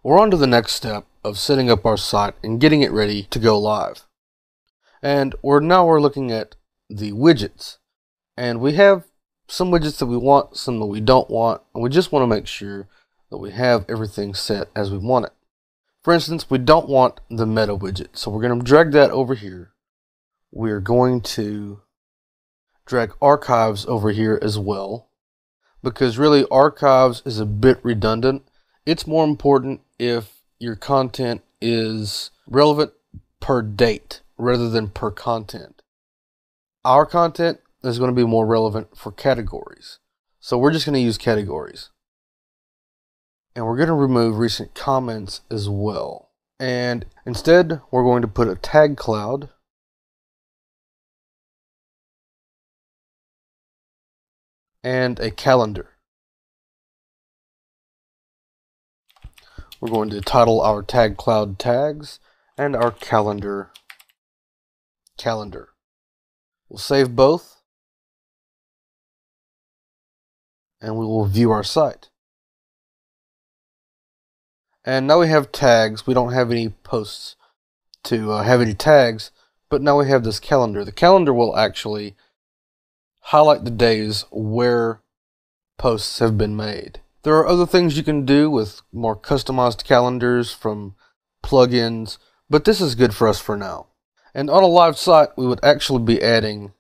We're on to the next step of setting up our site and getting it ready to go live. And we're looking at the widgets. And we have some widgets that we want, some that we don't want, and we just want to make sure that we have everything set as we want it. For instance, we don't want the meta widget, so we're going to drag that over here. We're going to drag archives over here as well, because really archives is a bit redundant. It's more important if your content is relevant per date rather than per content. Our content is going to be more relevant for categories. So we're just going to use categories. And we're going to remove recent comments as well. And instead, we're going to put a tag cloud. And a calendar. We're going to title our tag cloud tags and our calendar. We'll save both. And we will view our site. And now we have tags. We don't have any posts to have any tags, but now we have this calendar. The calendar will actually highlight the days where posts have been made. There are other things you can do with more customized calendars from plugins, but this is good for us for now. And on a live site, we would actually be adding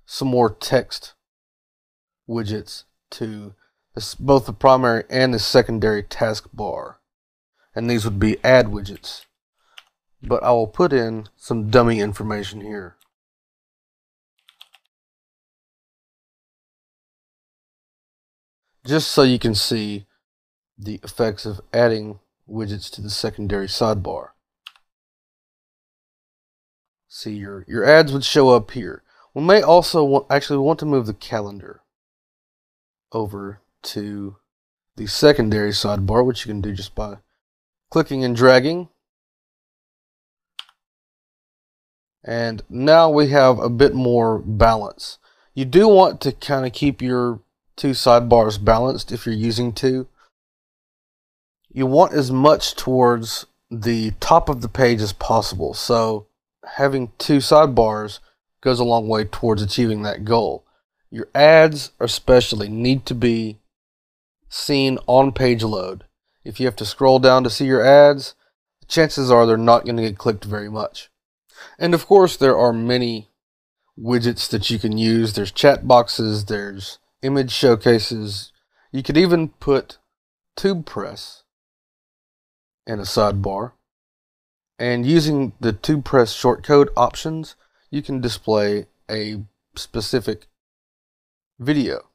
some more text widgets to both the primary and the secondary taskbar. And these would be add widgets. But I will put in some dummy information here. Just so you can see the effects of adding widgets to the secondary sidebar. See, your ads would show up here. We may also want to move the calendar over to the secondary sidebar, which you can do just by clicking and dragging. And now we have a bit more balance. You do want to kind of keep your two sidebars balanced if you're using two. You want as much towards the top of the page as possible. So having two sidebars goes a long way towards achieving that goal. Your ads especially need to be seen on page load. If you have to scroll down to see your ads, chances are they're not going to get clicked very much. And of course, there are many widgets that you can use. There's chat boxes, there's image showcases. You could even put tube press in a sidebar. And using the tube press shortcode options, you can display a specific video.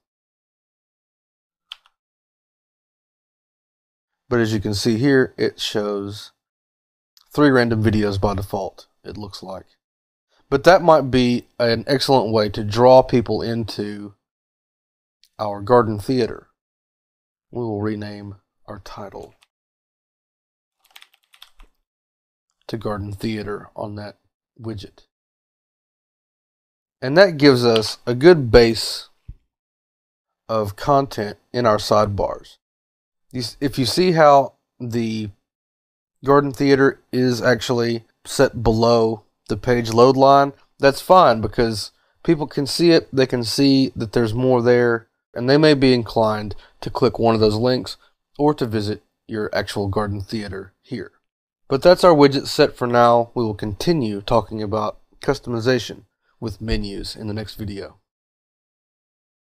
But as you can see here, it shows 3 random videos by default, it looks like. But that might be an excellent way to draw people into our garden theater. We will rename our title to garden theater on that widget. And that gives us a good base of content in our sidebars. If you see how the garden theater is actually set below the page load line, that's fine because people can see it, they can see that there's more there, and they may be inclined to click one of those links or to visit your actual garden theater here. But that's our widget set for now. We will continue talking about customization with menus in the next video.